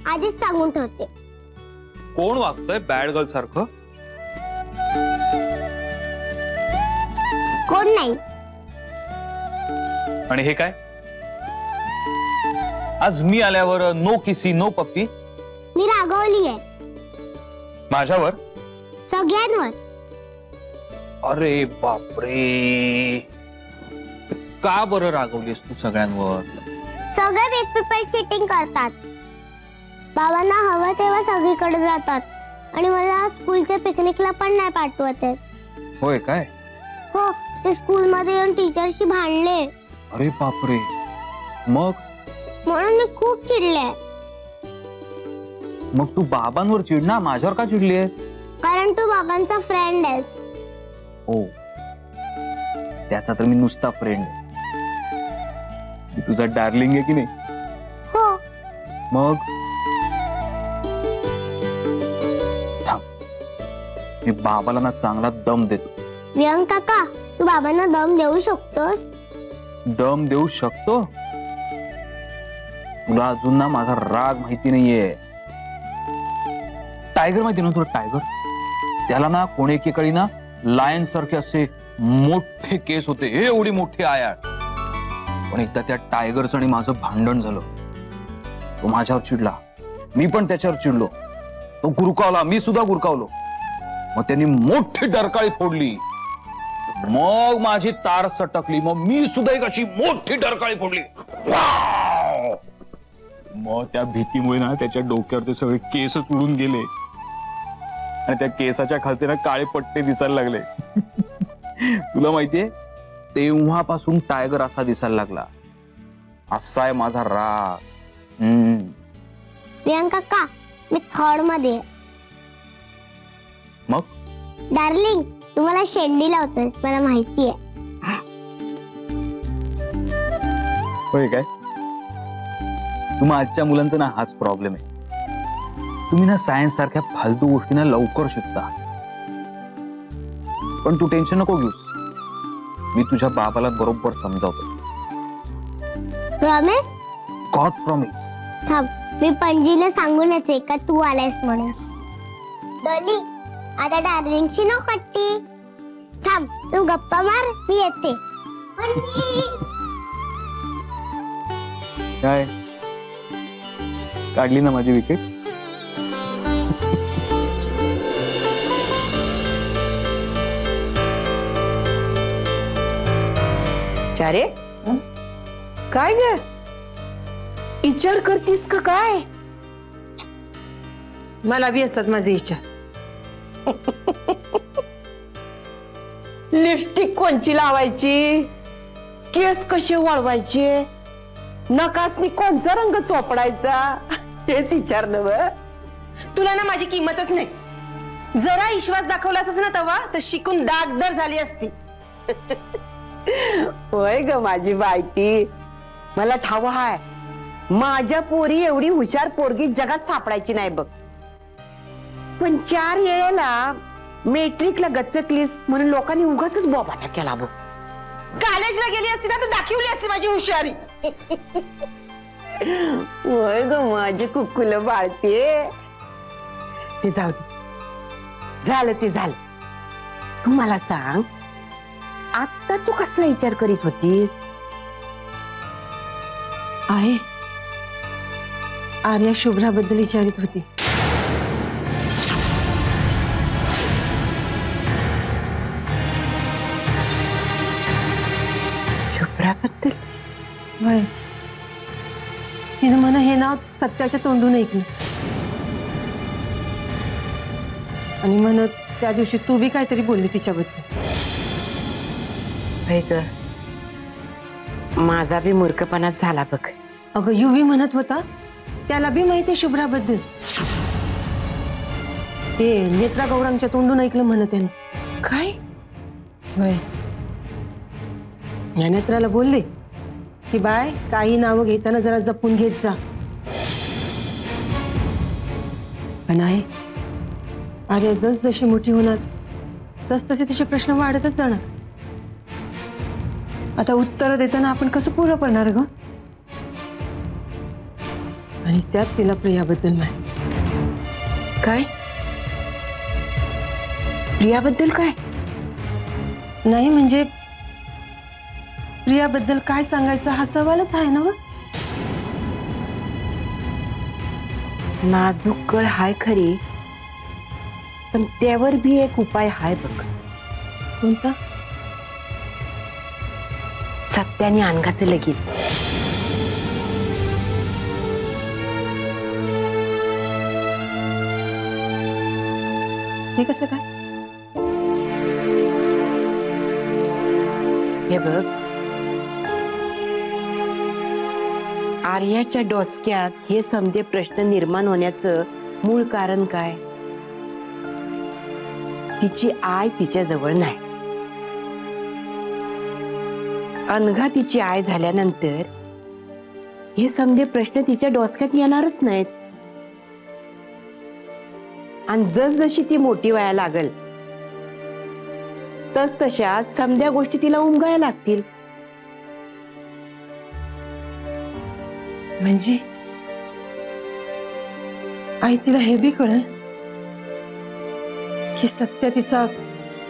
आधीच सांगून ठेवते। कोण वागतंय बॅड गर्ल सारखं? कोण नाही। आणि हे काय? आज मी आल्यावर नो किसी नो पप्पी? मी रागवली आहे माझ्यावर? सगळ्यांवर। अरे बापरे, का बरं रागवलीस तू सगळ्यांवर? सगळे बिग पीपल चीटिंग करतात। बाबांना हवं तेव्हा सगळीकडे जातात आणि मला स्कूलच्या पिकनिकला पण नाही पाठवत आहेत। होय काय? हो, ते स्कूल मध्ये येऊन टीचरशी भांडले। अरे बापरे, मग? म्हणून मी खूप चिडले। मग तू बाबांवर चिडना, माझ्यावर का चिडलीस? कारण तू बाबांचा फ्रेंड आहेस। हो, त्याचा तर मी नुसता फ्रेंड आहे। मी तुझा डार्लिंग आहे की नाही? हो। मग मी बाबाला ना चांगला दम देतो। वियांक काका, तू बाबांना दम देऊ शकतोस? दम देऊ शकतो? तुला अजून ना माझा राग माहिती नाहीये। टायगर माहिती ना तुला? टायगर, त्याला ना कोणी एकेकाळी ना लायन सारखे असे मोठे केस होते, एवढी मोठी आयाळ। पण एकदा त्या टायगरचं आणि माझं भांडण झालं। तो माझ्यावर चिडला, मी पण त्याच्यावर चिडलो। तो गुरकावला, मी सुद्धा गुरकावलो। मग त्यांनी मोठी डरकाळी फोडली। मग माझी तार सटकली, मग मी सुद्धा एक अशी मोठी डरकाळी फोडली। मग त्या भीतीमुळे ना त्याच्या डोक्यावर ते सगळे केस उडून गेले आणि त्या केसाच्या खालचे ना काळे पट्टे दिसायला लागले। तुला माहितीये, तेव्हापासून टायगर असा दिसायला लागला। असा आहे माझा राग। वियांक काका, मी थर्ड मध्ये। मग डार्लिंग, तू मला शेंडी लावतोयस, मला माहिती आहे। होय काय? तुम्हा आजच्या मुलांचा ना हाच प्रॉब्लेम आहे। तुम्ही ना सायन्स सारख्या फालतू गोष्टींना लवकर शिकता। पण तू टेन्शन नको घेऊस, मी तुझ्या बाबाला बरोबर समजावतो। प्रॉमिस? God promise. थांब, मी पणजीला सांगून येते का तू आलायस म्हणून। डॉली, आता डार्लिंगची नो कट्टी। थांब, तू गप्पा मार, मी येते। काय काढली ना माझी विकेट? चारे काय ग, विचार करतीस का काय? मला बी असतात माझे विचार। लिपस्टिक कोणची लावायची, केस कसे वळवायचे, नकासनी कोणचा रंग चोपडायचा, हेच विचार नव। तुला ना माझी किंमतच नाही। जरा विश्वास दाखवला असस ना तेव्हा तर शिकून दागदार झाली असती। होय ग माझी बायटी, मला ठाव हाय, माझ्या पोरी एवढी हुशार पोरगी जगात सापडायची नाही बघ। पण 4 वेळेला मेट्रिकला गच्चकलीस म्हणून लोकांनी उगाच बोबाटा केला बघ। कॉलेजला गेली असती ना तर दाखवली असती माझी हुशारी। होय ग माझी कुकुल बाळते। ते जाऊ दे, झालं ते झालं। तू मला सांग, आता तू कसला विचार करीत होतीस? आहे, आर्या शुभ्राबद्दल विचारित होती। शुभ्राबद्दल? होय, तिने म्हणा हे नाव सत्याच्या तोंडून ऐकलं आणि म्हणत त्या दिवशी तू बी काहीतरी बोलली तिच्याबद्दल। होय ग, माझा बी मूर्खपणाच झाला बघ। अगं युवी म्हणत होता त्याला बी माहिती आहे शुभ्राबद्दल। ते नेत्रा गौरांच्या तोंडून ऐकलं म्हणत आहे ना। काय? होय, या नेत्राला बोलले की बाय काही नावं घेताना जरा जपून घेत जा। पण आहे आर्या जस जशी मोठी होणार तस तसे तिचे प्रश्न वाढतच जाणार। आता उत्तर देताना आपण कसं पुरं पडणार ग? आणि आणि त्यात तिला प्रियाबद्दल माहिती. काय? प्रियाबद्दल काय? नाही म्हणजे प्रियाबद्दल काय सांगायचं हा सवालच आहे ना व? नाजूक कळ हाय खरी, पण त्यावर भी एक उपाय हाय बघ. कोणता? सत्याने अंगाचं लगीन. हे कसं काय? हे बघ, आर्याच्या डोसक्यात हे समजे प्रश्न निर्माण होण्याचं मूळ कारण काय? तिची आई तिच्या जवळ नाही. अनघा तिची आई झाल्यानंतर हे समजे प्रश्न तिच्या डोसक्यात येणारच नाहीत. आणि जसजशी ती मोठी व्हायला लागल तस तशा समध्या गोष्टी तिला उमगायला लागतील. म्हणजे आई तिला हे बी कळेल की सत्य तिचा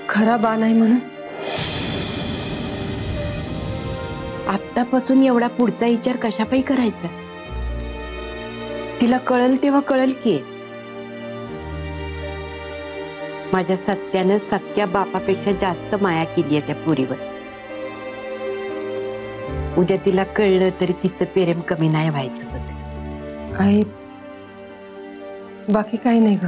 खरा बा नाही म्हणून. आत्तापासून एवढा पुढचा विचार कशापायी करायचा? तिला कळल तेव्हा कळल की माझ्या सत्यानं सख्या बापापेक्षा जास्त माया केली आहे त्या पोरीवर. उद्या तिला कळलं तरी तिचं प्रेम कमी नाही व्हायचं बघ. आई बाकी काही नाही ग,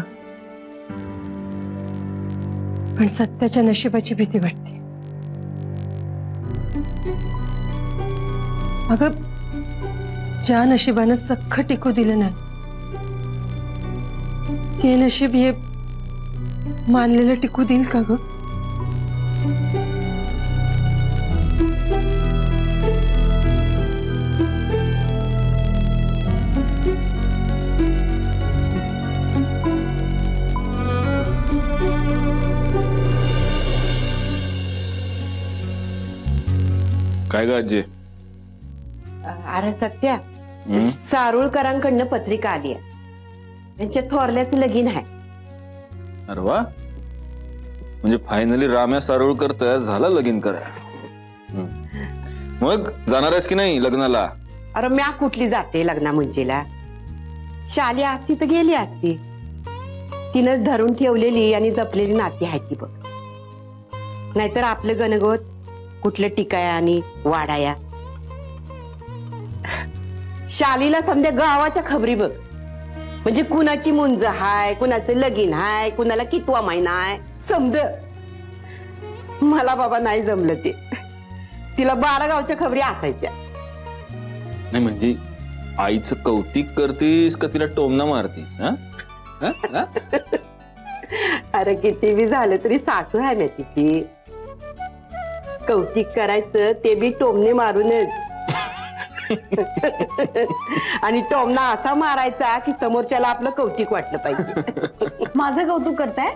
पण सत्याच्या नशिबाची भीती वाटते. अगं ज्या नशिबानं सख्ख टिकू दिलं नाही ते नशीब हे मानलेलं टिकू देईल का ग? काय ग आजी? अरे सत्या, सारुळकरांकडनं पत्रिका आली आहे. त्यांच्या थोरल्याचं लगीन आहे. अरे वा, म्हणजे फायनली राम्या सारोळकर तयार झाला लगीन करा. मग जाणार आहेस की नाही लग्नाला? अरे म्या कुठली जाते लग्ना मंजीला? शाली असती तर गेली असती. तिनं धरून ठेवलेली आणि जपलेली नाती आहे ती बघ. नाहीतर आपलं गणगोत कुठलं टिकाया आणि वाडाया. शालीला समजा गावाच्या खबरी बघ. म्हणजे कुणाची मुंज हाय, कुणाचं लगीन हाय, कुणाला कितवा महिना आहे समज. मला बाबा नाही जमलं ते. तिला 12 गावच्या खबरी असायच्या. नाही म्हणजे आईचं कौतिक करतीस का तिला टोमना मारतीस? अरे किती बी झालं तरी सासू आहे ना तिची. कौतिक करायचं ते बी टोमने मारूनच. आणि टोमना असा मारायचा की समोरच्याला आपलं कौतिक वाटलं पाहिजे. माझं कौतुक करताय?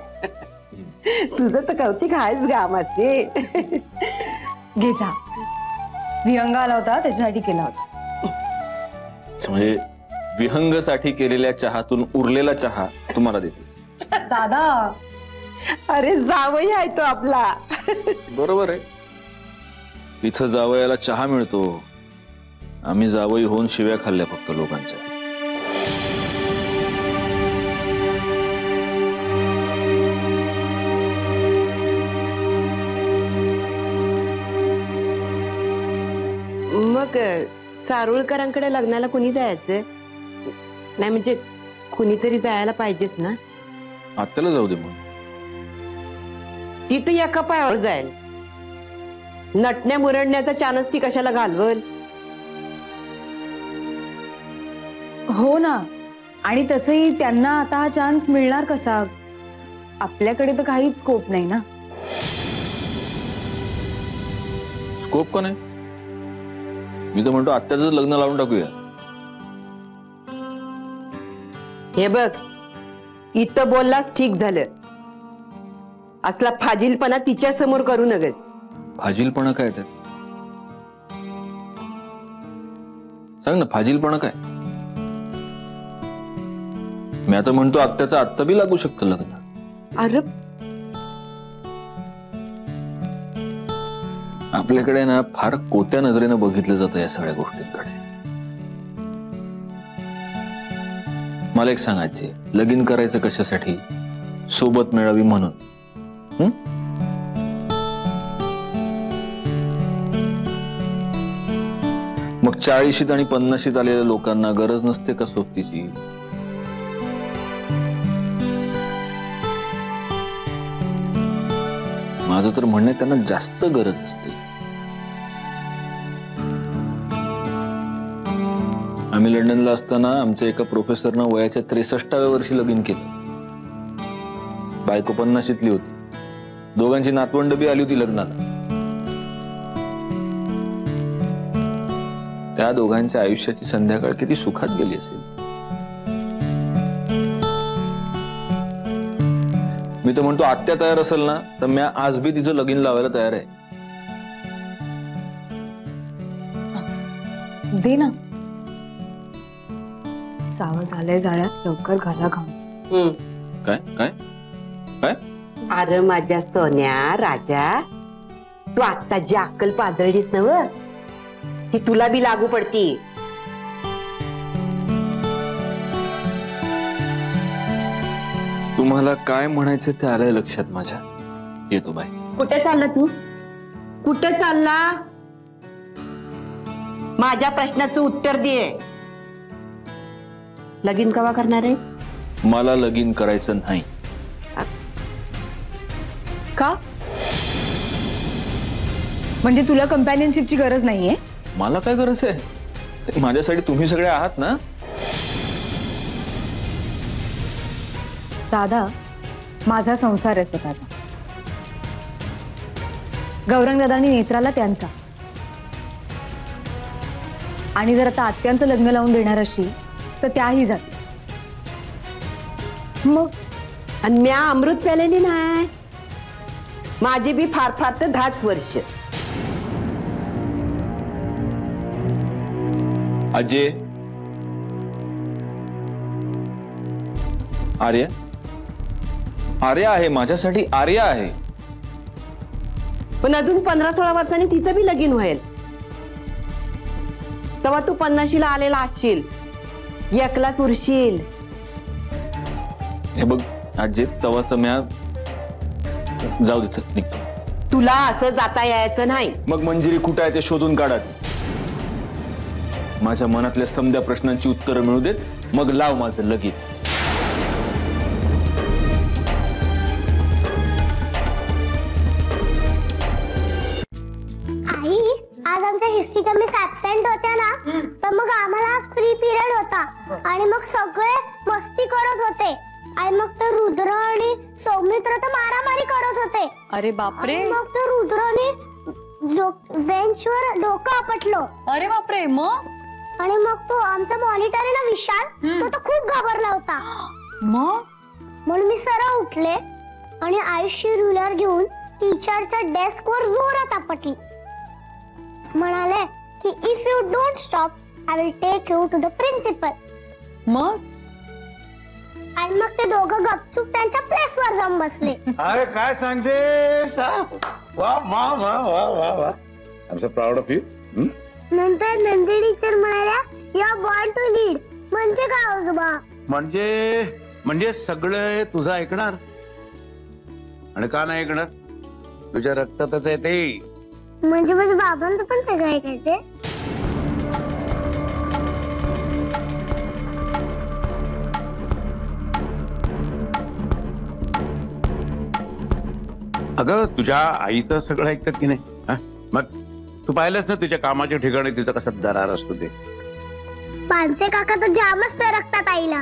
तुझं तर कौतिक आहेच गामाचे. घे चहा. विहंग आला होता त्याच्यासाठी केला होता. म्हणजे विहंगसाठी केलेल्या चहातून उरलेला चहा तुम्हाला देतेस? दादा, अरे जावई आहे तो आपला. बरोबर आहे. इथं जावयाला चहा मिळतो, आम्ही जावई होऊन शिव्या खाल्ल्या फक्त लोकांच्या. मग सारुळकरांकडे लग्नाला कुणी जायचं? नाही म्हणजे कुणीतरी जायला पाहिजेच ना. आत्याला जाऊ दे मग. ती तर एका पायावर जाईल. नटण्या मुरडण्याचा चानस ती कशाला घालवल? हो ना. आणि तसंही त्यांना आता हा चान्स मिळणार कसा? आपल्याकडे तर काहीच स्कोप नाही ना. स्कोप का नाही? मी तर म्हणतो आत्याचं लग्न लावून टाकूया. हे बघ, इथं बोललास ठीक झालं. असला फाजीलपणा तिच्या समोर करू नगस. फाजीलपणा काय ते सांग ना. फाजीलपणा काय? मी आता म्हणतो आत्याचं आत्ता बी लागू शकतं लग्न. अरे आपल्याकडे ना फार कोत्या नजरेनं बघितलं जातं या सगळ्या गोष्टींकडे. मला एक सांगायचे, लगीन करायचं कशासाठी? सोबत मिळावी म्हणून. मग 40शीत आणि 50शीत आलेल्या लोकांना गरज नसते का सोबतीची? माझं तर म्हणणं त्यांना जास्त गरज असते. आम्ही लंडनला असताना आमच्या एका प्रोफेसरनं वयाच्या 63व्या वर्षी लगीन केलं. बायको 50शीतली होती. दोघांची नातवंड बी आली होती लग्नाला. त्या दोघांच्या आयुष्याची संध्याकाळ किती सुखात गेली असेल. मी तर म्हणतो आत्या तयार असेल ना तर मी आज बी तिचं लगीन लावायला तयार आहे. दे ना. सावं झालंय जाळ्यात, लवकर घाला घाम. काय काय काय? अरे माझ्या सोन्या राजा, तू आता जी अक्कल पाजळलीस नव ती तुला बी लागू पडती. तुम्हाला काय म्हणायचं ते आलंय लक्षात माझ्या. येतो बाय. कुठे चालला तू? कुठे चालला? माझ्या प्रश्नाचं उत्तर दे. लगीन कवा करणार आहेस? मला लगीन करायचं नाही. का? म्हणजे तुला कंपॅनियनशिपची गरज नाहीये? मला काय गरज आहे? माझ्यासाठी तुम्ही सगळे आहात ना. दादा, माझा संसार आहे स्वतःचा. गौरंग दादांनी नेत्राला त्यांचा. आणि जर आता आत्यांचं लग्न लावून देणार असशील तर त्याही जाते. मग आणि म्या अमृत प्यालेली नाही. माझी बी फार फार तर 10च वर्ष. अजय, आर्या, आर्या आहे माझ्यासाठी. आर्या आहे. पण अजून 15-16 वर्षांनी तिचं बी लगीन होईल. तेव्हा तू 50शीला आलेला असशील, एकलाच उरशील. हे बघ अजय, तवाच म्या जाऊ दे, चल निघतो. तुला असं जाता यायचं नाही. मग मंजिरी कुठं आहे ते शोधून काढा. माझ्या मनातल्या समध्या प्रश्नांची उत्तरं मिळू देत, मग लाव माझं लगीन. आई, आज आमच्या हिस्ट्रीच्या मिस ऍबसेंट होत्या ना, तर मग आम्हाला आज फ्री पिरियड होता आणि मग सगळे मस्ती करत होते. आणि मग ते रुद्र आणि सौमित्र तर मारामारी करत होते. अरे बापरे. आणि मग ते रुद्राने बेंचवर डोकं आपटलं. अरे बापरे. मग? आणि मग तो आमचा मॉनिटर आहे ना विशाल, तो तर खूप घाबरला होता. मग म्हणून मी सरळ उठले आणि आयुष्य रुलर घेऊन टीचरच्या डेस्कवर जोरात आपटली. म्हणाले की if you don't stop I will take you to the principal. मग आणि मग ते दोघं गपचूप त्यांच्या प्लेसवर जाऊन बसले. अरे काय सांगते. वा वा वा वा वा वा. I am so proud of you. नंतर नंदी टीचर म्हणाल्या you are born to lead. म्हणजे काय आजोबा? म्हणजे सगळे तुझं ऐकणार. आणि का नाही ऐकणार? तुझ्या रक्तातच आहे ते. म्हणजे माझ्या बाबांचं पण सगळं ऐकायचे. अगं तुझ्या आईचं सगळं ऐकतात की नाही? हा? मग तू पाहिलंस ना तुझ्या कामाच्या ठिकाणी तिचा कसा दरार असतो ते. पानसे काका तर जामच तरकतात आईला.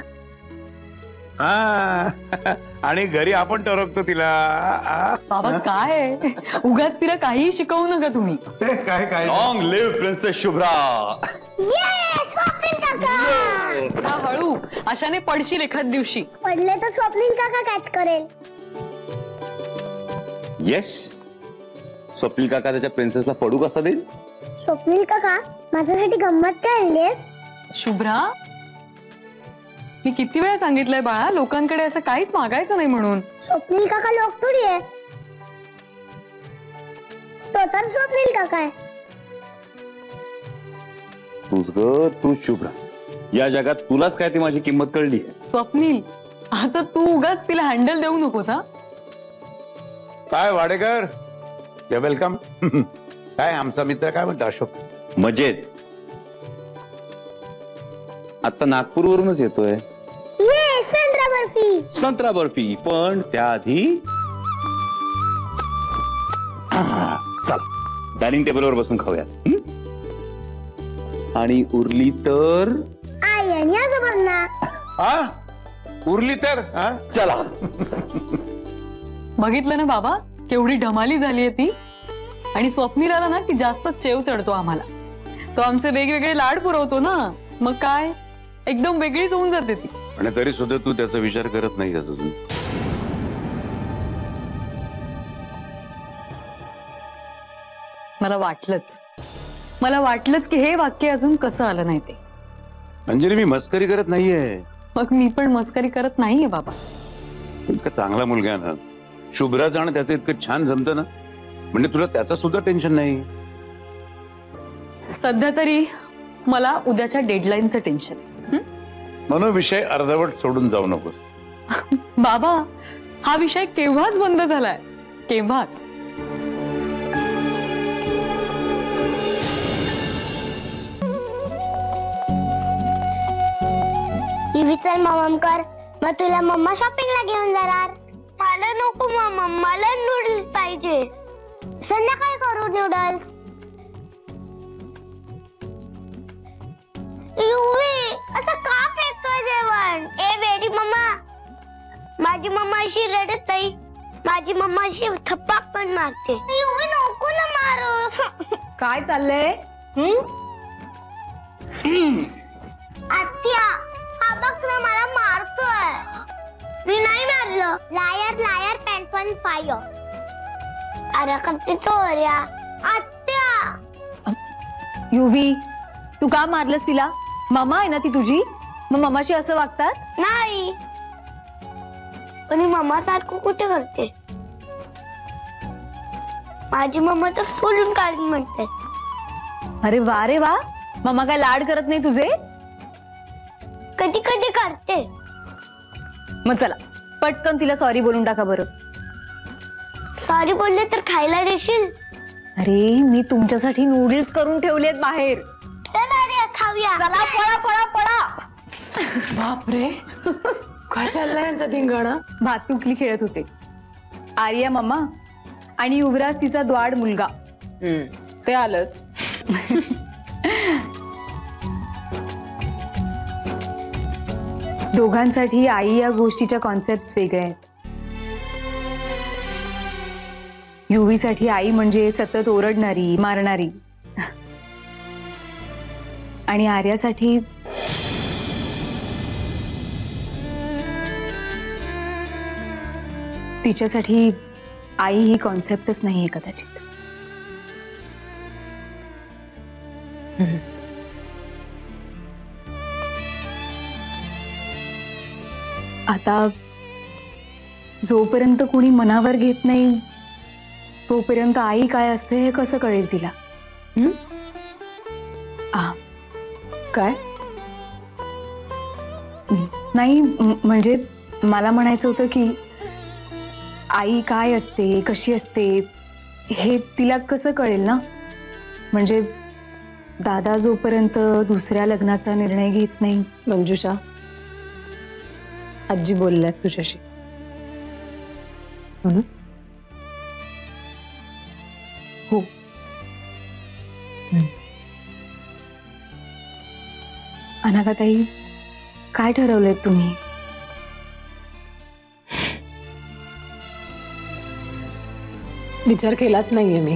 हा. आणि घरी आपण टरकतो तिला. बाबा काय उगाच तिला काही शिकवू नका तुम्ही. काय काय. Long live princess Shubhra. Yes Swapnil काका. हळू, अशाने पडशील एखाद दिवशी. पडले तर स्वप्नील काका कॅच करेल. येस. स्वप्नील काका त्याच्या प्रिन्सेसला पडू कसा देईल? स्वप्नील काका, माझ्यासाठी गंमत काय आणलीस? शुभ्रा, मी किती वेळा सांगितलंय बाळा, लोकांकडे असं काहीच मागायचं नाही म्हणून. स्वप्नील काका लोक थोडी आहे, तो तर स्वप्नील काका आहे. तू शुभ्रा, या जगात तुलाच काय ती माझी किंमत कळली. स्वप्नील, आता तू उगाच तिला हँडल देऊ नकोस हा. काय वाडेकर, या वेलकम. काय आमचा मित्र काय म्हणतो अशोक? मजेत. आता नागपूरवरूनच येतोय. ये संत्रा बर्फी. संत्रा बर्फी, पण त्याआधी चला डायनिंग टेबलवर बसून खाऊया. आणि उरली तर आई आणि आजोबांना. हा उरली तर हा चला. बघितलं ना बाबा, केवढी ढमाली झालीये ती. आणि स्वप्नील आला ना की जास्त चेव चढतो आम्हाला. तो आमचे वेगवेगळे लाड पुरवतो ना, मग काय एकदम वेगळीच होऊन जाते ती. आणि तरी सुद्धा तू त्याचा विचार करत नाही अजून. मला वाटलंच की हे वाक्य अजून कसं आलं नाही ते. अंजली, मी मस्करी करत नाहीये. मग मी पण मस्करी करत नाहीये बाबा. इतका चांगला मुलगा आहे ना, शुभ्रा जाणं त्याचं इतकं छान जमतं ना, म्हणजे तुला त्याचं सुद्धा टेन्शन नाही. सध्या तरी मला उद्याच्या डेडलाईनचं टेन्शन. म्हणून विषय अर्धवट सोडून जाऊ नकोस. बाबा, हा विषय केव्हाच बंद झालाय, केव्हाच. विचार मामामकर, मग तुला मम्मा शॉपिंगला घेऊन जाणार. मला नको मामा, मला नूडल्स पाहिजे. संध्याकाळी करू नूडल्स. युवी, असं का फेकतोय जेवण? ए बेडी मम्मा, माझी मम्मा अशी रडत नाही. माझी मम्मा अशी थप्पाक पण मारते. युवी नको ना मारू. काय चाललंय? आत्या, हा बघ ना मला मारतोय. मी नाही मारलं. लायर लायर पॅन्ट ऑन फायर. अरे करते चोऱ्या. आत्या, युवी, तू का मारलंस तिला? मामा आहे ना ती तुझी, मग मामाशी असं वागतात? नाही, पण मम्मा सारखं कुठे करते. माझी मम्मा तर सोडून काढून म्हणते. अरे वा, मामा काय लाड करत नाही तुझे? कधी कधी करते. मग चला पटकन तिला सॉरी बोलून टाका बरं. सॉरी बोलले तर खायला देशील? अरे मी तुमच्यासाठी नूडल्स करून ठेवलेत बाहेर. चला रे खाऊया. चला पळा. बापरे, काय चाललंय यांचा धिंगाणा? भातुकली खेळत होते आर्या मामा आणि युवराज तिचा द्वाड मुलगा. ते आलंच. दोघांसाठी आई या गोष्टीच्या कॉन्सेप्ट वेगळ्या आहेत. युवीसाठी आई म्हणजे सतत ओरडणारी, मारणारी, आणि आर्यासाठी तिच्यासाठी आई ही कॉन्सेप्टच नाहीये कदाचित. आता जोपर्यंत कोणी मनावर घेत नाही तोपर्यंत आई काय असते हे कसं कळेल तिला? काय नाही, म्हणजे मला म्हणायचं होतं की आई काय असते, कशी असते हे तिला कसं कळेल ना. म्हणजे दादा जोपर्यंत दुसऱ्या लग्नाचा निर्णय घेत नाही. मंजुषा, आजी बोलल्यात तुझ्याशी म्हणून? हो. अनाघाताई, काय ठरवलंय तुम्ही? विचार केलाच नाहीये मी,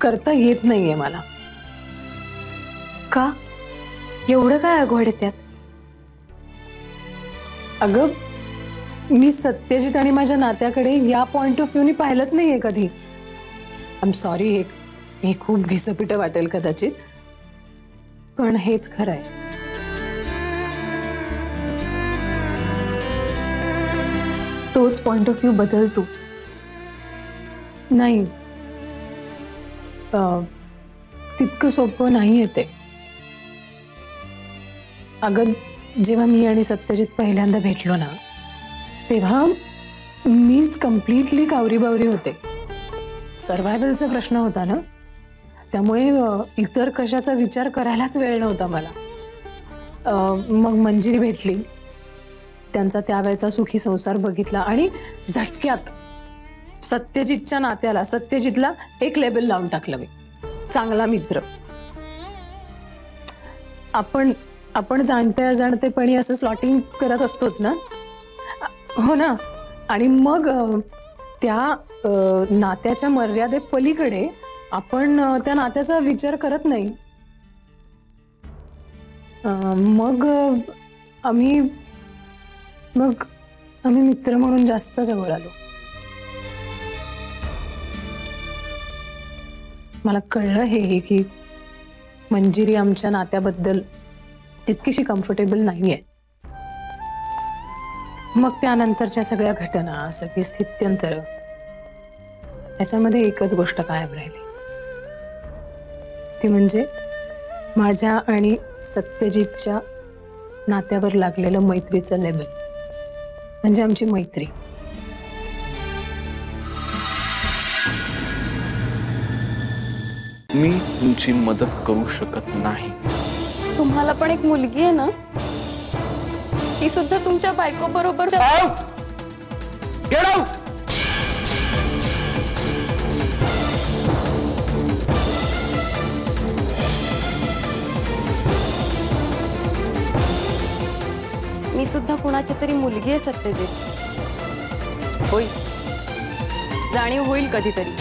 करता येत नाहीये मला. का? एवढं काय अगवड आहे त्यात? अगं, मी सत्यजित आणि माझ्या नात्याकडे या पॉइंट ऑफ व्ह्यूनी पाहिलंच नाहीये कधी. आय एम सॉरी, हे खूप घिसपिटं वाटेल कदाचित, पण हेच खरं आहे. तोच पॉइंट ऑफ व्ह्यू बदलतो. नाही, तितकं सोपं नाही आहे ते. अगं, जेव्हा मी आणि सत्यजित पहिल्यांदा भेटलो ना, तेव्हा मीच कम्प्लिटली कावरीबावरी होते. सर्व्हायव्हलचा प्रश्न होता ना, त्यामुळे इतर कशाचा विचार करायलाच वेळ नव्हता मला. मग मंजिरी भेटली, त्यांचा त्यावेळचा सुखी संसार बघितला आणि झटक्यात सत्यजितच्या नात्याला, सत्यजितला एक लेबल लावून टाकलं मी, चांगला मित्र. आपण जाणत्या जाणतेपणी असं स्लॉटिंग करत असतोच ना, हो ना. आणि मग त्या नात्याच्या मर्यादे पलीकडे आपण त्या नात्याचा विचार करत नाही. मग आम्ही मित्र म्हणून जास्त जवळ आलो. मला कळलं हे की मंजिरी आमच्या नात्याबद्दल तितकीशी कम्फर्टेबल नाहीये. मग त्यानंतरच्या सगळ्या घटना, सगळी स्थित्यंतर, त्याच्यामध्ये एकच गोष्ट कायम राहिली, ती म्हणजे माझ्या आणि सत्यजितच्या नात्यावर लागलेलं मैत्रीचं लेबल, म्हणजे आमची मैत्री. मी तुमची मदत करू शकत नाही. तुम्हाला पण एक मुलगी आहे ना, ती सुद्धा तुमच्या बायको बरोबर. Get out. मी सुद्धा कुणाची तरी मुलगी आहे सत्यजित. होईल, जाणीव होईल कधीतरी.